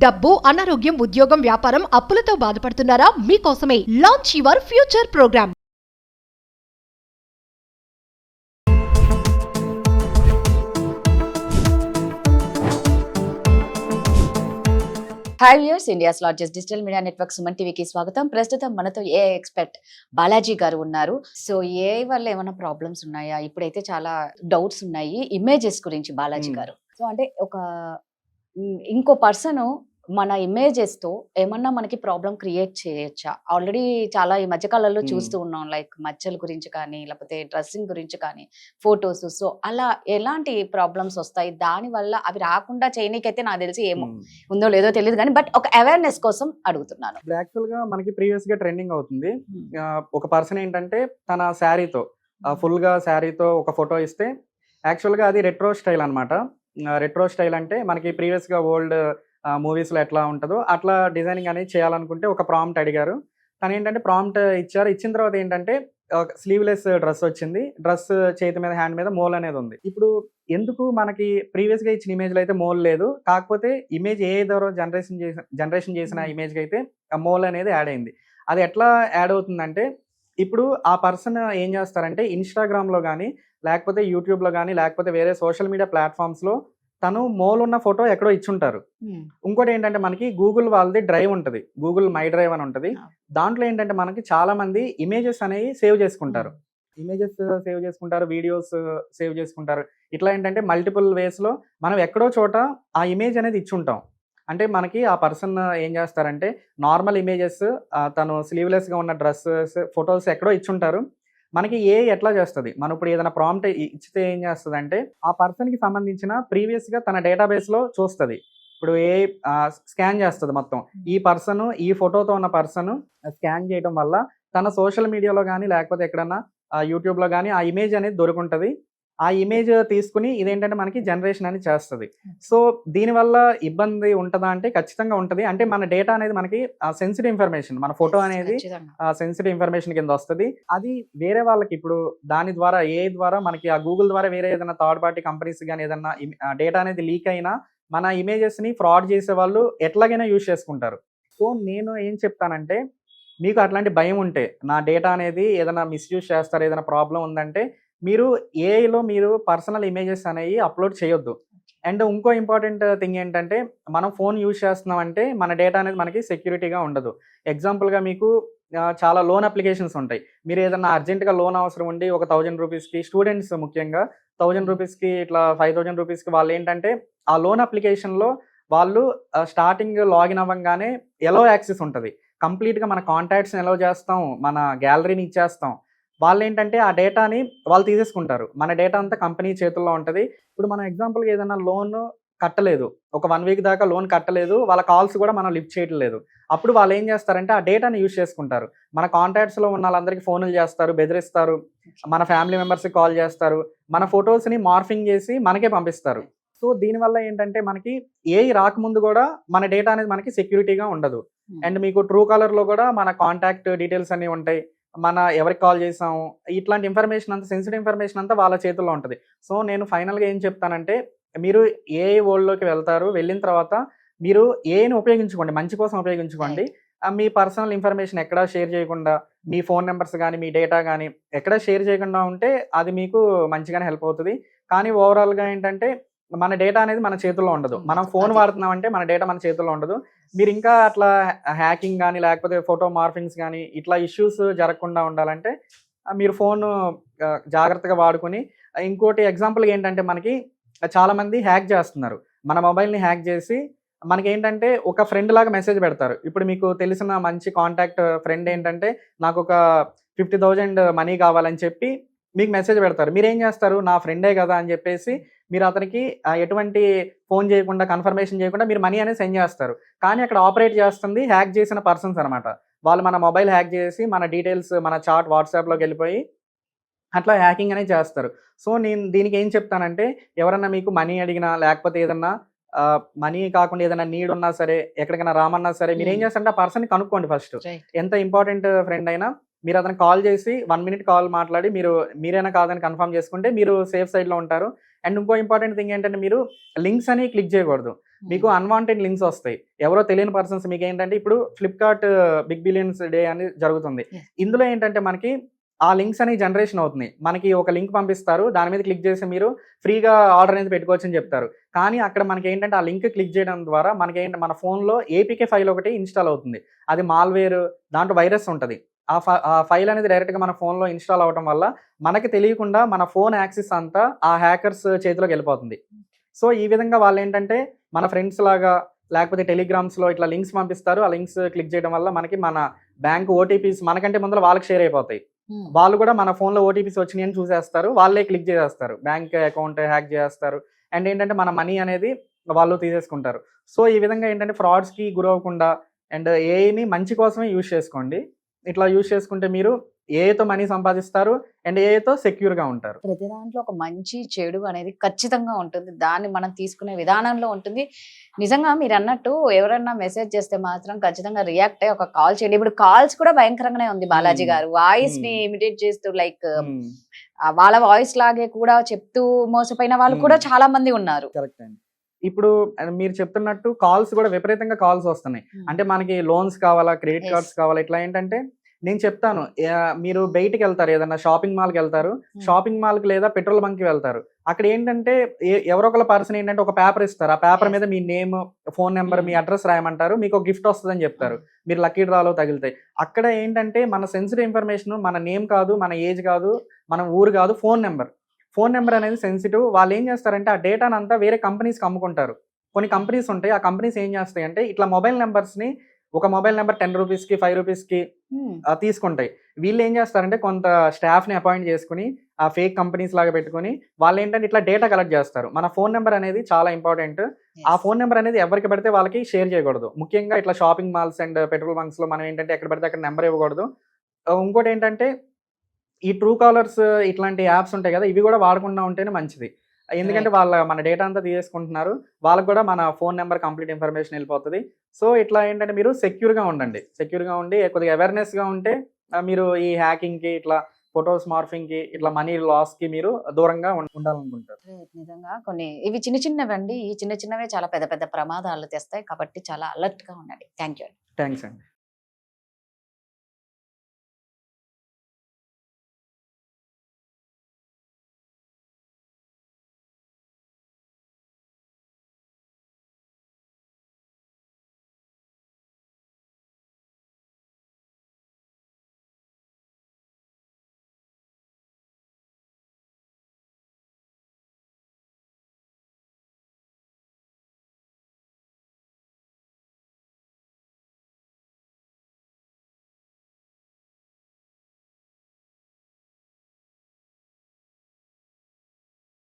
డబ్బు, అనారోగ్యం, ఉద్యోగం, వ్యాపారం, అప్పులతో బాధపడుతున్నారా? మీకోసమే launch your future programme. Hi viewers, India's largest digital media network Suman టీవీకి స్వాగతం. ప్రస్తుతం మనతో ఏఐ ఎక్స్పర్ట్ బాలాజీ గారు ఉన్నారు. సో ఏఐ వల్ల ఏమైనా ప్రాబ్లమ్స్ ఉన్నాయా? ఇప్పుడైతే చాలా డౌట్స్ ఉన్నాయి ఇమేజెస్ గురించి బాలాజీ గారు. సో అంటే ఇంకో పర్సన్ మన ఇమేజెస్ తో ఏమన్నా మనకి ప్రాబ్లం క్రియేట్ చేయొచ్చా? ఆల్రెడీ చాలా ఈ మధ్యకాలంలో చూస్తూ ఉన్నాం, లైక్ మచ్చల గురించి కానీ, లేకపోతే డ్రెస్సింగ్ గురించి కానీ, ఫొటోస్. సో అలా ఎలాంటి ప్రాబ్లమ్స్ వస్తాయి? దాని వల్ల అవి రాకుండా చేయనీకైతే నాకు తెలిసి ఏమో ఉందో లేదో తెలియదు కానీ, బట్ ఒక అవేర్నెస్ కోసం అడుగుతున్నాను. యాక్చువల్ గా మనకి ప్రీవియస్ గా ట్రెండింగ్ అవుతుంది. ఒక పర్సన్ ఏంటంటే తన శారీతో ఫుల్ గా శారీతో ఒక ఫోటో ఇస్తే, యాక్చువల్ గా అది రెట్రో స్టైల్ అనమాట. రెట్రో స్టైల్ అంటే మనకి ప్రీవియస్ గా ఓల్డ్ మూవీస్ లో ఎట్లా ఉంటుందో అట్లా డిజైనింగ్ అనేది చేయాలనుకుంటే ఒక ప్రాంప్ట్ అడిగారు. తను ఏంటంటే ప్రాంప్ట్ ఇచ్చారు. ఇచ్చిన తర్వాత ఏంటంటే స్లీవ్లెస్ డ్రెస్ వచ్చింది. డ్రెస్ చేతి మీద, హ్యాండ్ మీద మోల్ అనేది ఉంది. ఇప్పుడు ఎందుకు మనకి ప్రీవియస్ గా ఇచ్చిన ఇమేజ్ లో అయితే మోల్ లేదు, కాకపోతే ఇమేజ్ ఏ ద్వారా జనరేషన్ చేసిన ఇమేజ్ కి అయితే ఆ మోల్ అనేది యాడ్ అయింది. అది ఎట్లా యాడ్ అవుతుందంటే, ఇప్పుడు ఆ పర్సన్ ఏం చేస్తారంటే ఇన్స్టాగ్రామ్ లో కానీ, లేకపోతే యూట్యూబ్ లో కానీ, లేకపోతే వేరే సోషల్ మీడియా ప్లాట్ఫామ్స్ లో తను మోల్ ఉన్న ఫోటో ఎక్కడో ఇచ్చుంటారు. ఇంకోటి ఏంటంటే మనకి గూగుల్ వాళ్ళది డ్రైవ్ ఉంటుంది, గూగుల్ మై డ్రైవ్ అని ఉంటుంది. దాంట్లో ఏంటంటే మనకి చాలా మంది ఇమేజెస్ అనేవి సేవ్ చేసుకుంటారు, వీడియోస్ సేవ్ చేసుకుంటారు. ఇట్లా ఏంటంటే మల్టిపుల్ వేస్ లో మనం ఎక్కడో చోట ఆ ఇమేజ్ అనేది ఇచ్చుంటాం. అంటే మనకి ఆ పర్సన్ ఏం చేస్తారంటే నార్మల్ ఇమేజెస్, తను స్లీవ్లెస్ గా ఉన్న డ్రెస్సెస్, ఫొటోస్ ఎక్కడో ఇచ్చుంటారు. మనకి ఎట్లా చేస్తుంది, మనం ఇప్పుడు ఏదైనా ప్రాంప్ట్ ఇచ్చితే ఏం చేస్తుంది అంటే ఆ పర్సన్ కి సంబంధించిన ప్రీవియస్ గా తన డేటాబేస్ లో చూస్తుంది. ఇప్పుడు స్కాన్ చేస్తుంది మొత్తం. ఈ పర్సన్, ఈ ఫోటోతో ఉన్న పర్సన్ స్కాన్ చేయడం వల్ల తన సోషల్ మీడియాలో కానీ, లేకపోతే ఎక్కడన్నా యూట్యూబ్ లో కానీ ఆ ఇమేజ్ అనేది దొరుకుంటది. ఆ ఇమేజ్ తీసుకుని ఇదేంటంటే మనకి జనరేషన్ అనేది చేస్తుంది. సో దీనివల్ల ఇబ్బంది ఉంటుందా అంటే ఖచ్చితంగా ఉంటుంది. అంటే మన డేటా అనేది మనకి సెన్సిటివ్ ఇన్ఫర్మేషన్, మన ఫోటో అనేది సెన్సిటివ్ ఇన్ఫర్మేషన్ కింద వస్తుంది. అది వేరే వాళ్ళకి ఇప్పుడు దాని ద్వారా ఏఐ ద్వారా మనకి ఆ గూగుల్ ద్వారా వేరే ఏదైనా థర్డ్ పార్టీ కంపెనీస్ కానీ ఏదైనా డేటా అనేది లీక్ అయినా మన ఇమేజెస్ ని ఫ్రాడ్ చేసే వాళ్ళు ఎట్లాగైనా యూజ్ చేసుకుంటారు. సో నేను ఏం చెప్తానంటే, మీకు అట్లాంటి భయం ఉంటే నా డేటా అనేది ఏదైనా మిస్యూజ్ చేస్తారు, ఏదైనా ప్రాబ్లం ఉందంటే మీరు ఏఐలో మీరు పర్సనల్ ఇమేజెస్ అనేవి అప్లోడ్ చేయొద్దు. అండ్ ఇంకో ఇంపార్టెంట్ థింగ్ ఏంటంటే, మనం ఫోన్ యూజ్ చేస్తున్నామంటే మన డేటా అనేది మనకి సెక్యూరిటీగా ఉండదు. ఎగ్జాంపుల్గా మీకు చాలా లోన్ అప్లికేషన్స్ ఉంటాయి. మీరు ఏదైనా అర్జెంట్గా లోన్ అవసరం ఉండి ఒక 1000 రూపీస్కి, స్టూడెంట్స్ ముఖ్యంగా 1000 రూపీస్కి ఇట్లా 5000 రూపీస్కి వాళ్ళు ఏంటంటే ఆ లోన్ అప్లికేషన్లో వాళ్ళు స్టార్టింగ్ లాగిన్ అవ్వగానే ఎలో యాక్సెస్ ఉంటుంది. కంప్లీట్గా మన కాంటాక్ట్స్ని ఎలో చేస్తాం, మన గ్యాలరీని ఇచ్చేస్తాం. వాళ్ళు ఏంటంటే ఆ డేటాని వాళ్ళు తీసేసుకుంటారు. మన డేటా అంతా కంపెనీ చేతుల్లో ఉంటుంది. ఇప్పుడు మనం ఎగ్జాంపుల్గా ఏదైనా లోన్ కట్టలేదు, ఒక 1 వీక్ దాకా లోన్ కట్టలేదు, వాళ్ళ కాల్స్ కూడా మనం లిఫ్ట్ చేయట్లేదు. అప్పుడు వాళ్ళు ఏం చేస్తారంటే ఆ డేటాని యూజ్ చేసుకుంటారు. మన కాంటాక్ట్స్లో ఉన్న వాళ్ళందరికీ ఫోన్లు చేస్తారు, బెదిరిస్తారు, మన ఫ్యామిలీ మెంబర్స్కి కాల్ చేస్తారు, మన ఫొటోస్ని మార్ఫింగ్ చేసి మనకే పంపిస్తారు. సో దీనివల్ల ఏంటంటే మనకి ఏఐ రాకముందు కూడా మన డేటా అనేది మనకి సెక్యూరిటీగా ఉండదు. అండ్ మీకు ట్రూ కాలర్లో కూడా మన కాంటాక్ట్ డీటెయిల్స్ అన్నీ ఉంటాయి, మన ఎవరికి కాల్ చేసాము, ఇట్లాంటి ఇన్ఫర్మేషన్ అంతా, సెన్సిటివ్ ఇన్ఫర్మేషన్ అంతా వాళ్ళ చేతుల్లో ఉంటుంది. సో నేను ఫైనల్గా ఏం చెప్తానంటే, మీరు ఏఐ వరల్డ్లోకి వెళ్తారు, వెళ్ళిన తర్వాత మీరు ఏఐని ఉపయోగించుకోండి, మంచి కోసం ఉపయోగించుకోండి. మీ పర్సనల్ ఇన్ఫర్మేషన్ ఎక్కడా షేర్ చేయకుండా, మీ ఫోన్ నెంబర్స్ కానీ, మీ డేటా కానీ ఎక్కడా షేర్ చేయకుండా ఉంటే అది మీకు మంచిగానే హెల్ప్ అవుతుంది. కానీ ఓవరాల్గా ఏంటంటే మన డేటా అనేది మన చేతుల్లో ఉండదు. మనం ఫోన్ వాడుతున్నామంటే మన డేటా మన చేతుల్లో ఉండదు. మీరు ఇంకా అట్లా హ్యాకింగ్ కానీ, లేకపోతే ఫోటో మార్ఫింగ్స్ కానీ ఇట్లా ఇష్యూస్ జరగకుండా ఉండాలంటే మీరు ఫోన్ జాగ్రత్తగా వాడుకొని, ఇంకోటి ఎగ్జాంపుల్ ఏంటంటే మనకి చాలామంది హ్యాక్ చేస్తున్నారు. మన మొబైల్ని హ్యాక్ చేసి మనకి ఏంటంటే ఒక ఫ్రెండ్ లాగా మెసేజ్ పెడతారు. ఇప్పుడు మీకు తెలిసిన మంచి కాంటాక్ట్ ఫ్రెండ్ ఏంటంటే నాకు ఒక 50,000 మనీ కావాలని చెప్పి మీకు మెసేజ్ పెడతారు. మీరు ఏం చేస్తారు, నా ఫ్రెండే కదా అని చెప్పేసి మీరు అతనికి ఎటువంటి ఫోన్ చేయకుండా, కన్ఫర్మేషన్ చేయకుండా మీరు మనీ అనేది సెండ్ చేస్తారు. కానీ అక్కడ ఆపరేట్ చేస్తుంది హ్యాక్ చేసిన పర్సన్స్ అనమాట. వాళ్ళు మన మొబైల్ హ్యాక్ చేసి మన డీటెయిల్స్, మన చాట్ వాట్సాప్లోకి వెళ్ళిపోయి అట్లా హ్యాకింగ్ అనేది చేస్తారు. సో నేను దీనికి ఏం చెప్తానంటే, ఎవరన్నా మీకు మనీ అడిగినా, లేకపోతే ఏదన్నా మనీ కాకుండా ఏదైనా నీడ్ ఉన్నా సరే, ఎక్కడికైనా రామన్నా సరే, మీరు ఏం చేస్తారంటే ఆ పర్సన్ కనుక్కోండి ఫస్ట్. ఎంత ఇంపార్టెంట్ ఫ్రెండ్ అయినా మీరు అతనికి కాల్ చేసి 1 minute కాల్ మాట్లాడి మీరైనా కాదని కన్ఫర్మ్ చేసుకుంటే మీరు సేఫ్ సైడ్లో ఉంటారు. అండ్ ఇంకో ఇంపార్టెంట్ థింగ్ ఏంటంటే, మీరు లింక్స్ అని క్లిక్ చేయకూడదు. మీకు అన్వాంటెడ్ లింక్స్ వస్తాయి. ఎవరో తెలియని పర్సన్స్ మీకు ఏంటంటే ఇప్పుడు ఫ్లిప్కార్ట్ బిగ్ బిలియన్స్ డే అని జరుగుతుంది. Yes. ఇందులో ఏంటంటే మనకి ఆ లింక్స్ అనేవి జనరేషన్ అవుతున్నాయి. మనకి ఒక లింక్ పంపిస్తారు, దాని మీద క్లిక్ చేసి మీరు ఫ్రీగా ఆర్డర్ అనేది పెట్టుకోవచ్చు అని చెప్తారు. కానీ అక్కడ మనకి ఏంటంటే ఆ లింక్ క్లిక్ చేయడం ద్వారా మనకి ఏంటంటే మన ఫోన్లో ఏపీకే ఫైల్ ఒకటి ఇన్స్టాల్ అవుతుంది. అది మాల్వేర్, దాంట్లో వైరస్ ఉంటుంది. ఆ ఫైల్ అనేది డైరెక్ట్గా మన ఫోన్లో ఇన్స్టాల్ అవ్వడం వల్ల మనకి తెలియకుండా మన ఫోన్ యాక్సెస్ అంతా ఆ హ్యాకర్స్ చేతిలోకి వెళ్ళిపోతుంది. సో ఈ విధంగా వాళ్ళు ఏంటంటే మన ఫ్రెండ్స్ లాగా లేకపోతే టెలిగ్రామ్స్లో ఇట్లా లింక్స్ పంపిస్తారు. ఆ లింక్స్ క్లిక్ చేయడం వల్ల మనకి మన బ్యాంక్ ఓటీపీస్ మనకంటే ముందర వాళ్ళకి షేర్ అయిపోతాయి. వాళ్ళు కూడా మన ఫోన్లో ఓటీపీస్ వచ్చినాయి అని చూసేస్తారు, వాళ్ళే క్లిక్ చేసేస్తారు, బ్యాంక్ అకౌంట్ హ్యాక్ చేస్తారు. అండ్ ఏంటంటే మన మనీ అనేది వాళ్ళు తీసేసుకుంటారు. సో ఈ విధంగా ఏంటంటే ఫ్రాడ్స్కి గురవ్వకుండా అండ్ ఏఐని మంచి కోసమే యూజ్ చేసుకోండి. ఇట్లా యూజ్ చేసుకుంటే మీరు ఏఐతో మనీ సంపాదిస్తారు అండ్ ఏఐతో సెక్యూర్గా ఉంటారు. ప్రతి దాంట్లో ఒక మంచి చెడు అనేది ఖచ్చితంగా ఉంటుంది. దాన్ని మనం తీసుకునే విధానంలో ఉంటుంది. నిజంగా మీరు అన్నట్టు ఎవరైనా మెసేజ్ చేస్తే మాత్రం ఖచ్చితంగా రియాక్ట్ అయ్యి ఒక కాల్ చేయండి. ఇప్పుడు కాల్స్ కూడా భయంకరంగానే ఉంది బాలాజీ గారు. వాయిస్ ని ఇమిటేట్ చేస్తూ లైక్ వాళ్ళ వాయిస్ లాగే కూడా చెప్తూ మోసపోయిన వాళ్ళు కూడా చాలా మంది ఉన్నారు. కరెక్ట్ అండి. ఇప్పుడు మీరు చెప్తున్నట్టు కాల్స్ కూడా విపరీతంగా కాల్స్ వస్తున్నాయి. అంటే మనకి లోన్స్ కావాలా, క్రెడిట్ Yes. కార్డ్స్ కావాలా, ఇట్లా ఏంటంటే నేను చెప్తాను, మీరు బయటికి వెళ్తారు, ఏదన్నా షాపింగ్ మాల్కి వెళ్తారు, షాపింగ్ మాల్కి లేదా పెట్రోల్ బంక్కి వెళ్తారు. అక్కడ ఏంటంటే ఎవరో ఒకళ్ళ పర్సన్ ఏంటంటే ఒక పేపర్ ఇస్తారు. ఆ పేపర్ Yes. మీద మీ నేమ్, ఫోన్ నెంబర్, మీ అడ్రస్ రాయమంటారు, మీకు ఒక గిఫ్ట్ వస్తుందని చెప్తారు, మీరు లక్కీ డ్రాలో తగులుతాయి. అక్కడ ఏంటంటే మన సెన్సిటివ్ ఇన్ఫర్మేషన్ మన నేమ్ కాదు, మన ఏజ్ కాదు, మన ఊరు కాదు, ఫోన్ నెంబర్ అనేది సెన్సిటివ్. వాళ్ళు ఏం చేస్తారంటే ఆ డేటాను అంతా వేరే కంపెనీస్కి అమ్ముకుంటారు. కొన్ని కంపెనీస్ ఉంటాయి, ఆ కంపెనీస్ ఏం చేస్తాయి అంటే ఇట్లా మొబైల్ నెంబర్స్ని, ఒక మొబైల్ నెంబర్ 10 రూపీస్కి 5 రూపీస్కి తీసుకుంటాయి. వీళ్ళు ఏం చేస్తారంటే కొంత స్టాఫ్ని అపాయింట్ చేసుకుని ఆ ఫేక్ కంపెనీస్ లాగా పెట్టుకుని వాళ్ళు ఏంటంటే ఇట్లా డేటా కలెక్ట్ చేస్తారు. మన ఫోన్ నెంబర్ అనేది చాలా ఇంపార్టెంట్. ఆ ఫోన్ నెంబర్ అనేది ఎవరికి పడితే వాళ్ళకి షేర్ చేయకూడదు. ముఖ్యంగా ఇట్లా షాపింగ్ మాల్స్ అండ్ పెట్రోల్ బంక్స్లో మనం ఏంటంటే ఎక్కడ పడితే అక్కడ నెంబర్ ఇవ్వకూడదు. ఇంకోటి ఏంటంటే ఈ ట్రూ కాలర్స్ ఇట్లాంటి యాప్స్ ఉంటాయి కదా, ఇవి కూడా వాడకుండా ఉంటేనే మంచిది. ఎందుకంటే మన డేటా అంతా తీసేసుకుంటున్నారు, వాళ్ళకి కూడా మన ఫోన్ నెంబర్ కంప్లీట్ ఇన్ఫర్మేషన్ వెళ్ళిపోతుంది. సో ఇట్లా ఏంటంటే మీరు సెక్యూర్గా ఉండి కొద్దిగా అవేర్నెస్గా ఉంటే మీరు ఈ హ్యాకింగ్కి, ఇట్లా ఫొటోస్ మార్ఫింగ్కి, ఇట్లా మనీ లాస్కి మీరు దూరంగా ఉండాలనుకుంటారు. నిజంగా కొన్ని ఇవి చిన్నవే చాలా పెద్ద పెద్ద ప్రమాదాలు తెస్తాయి. కాబట్టి చాలా అలర్ట్ గా ఉండండి. Thank you. థ్యాంక్స్ అండి.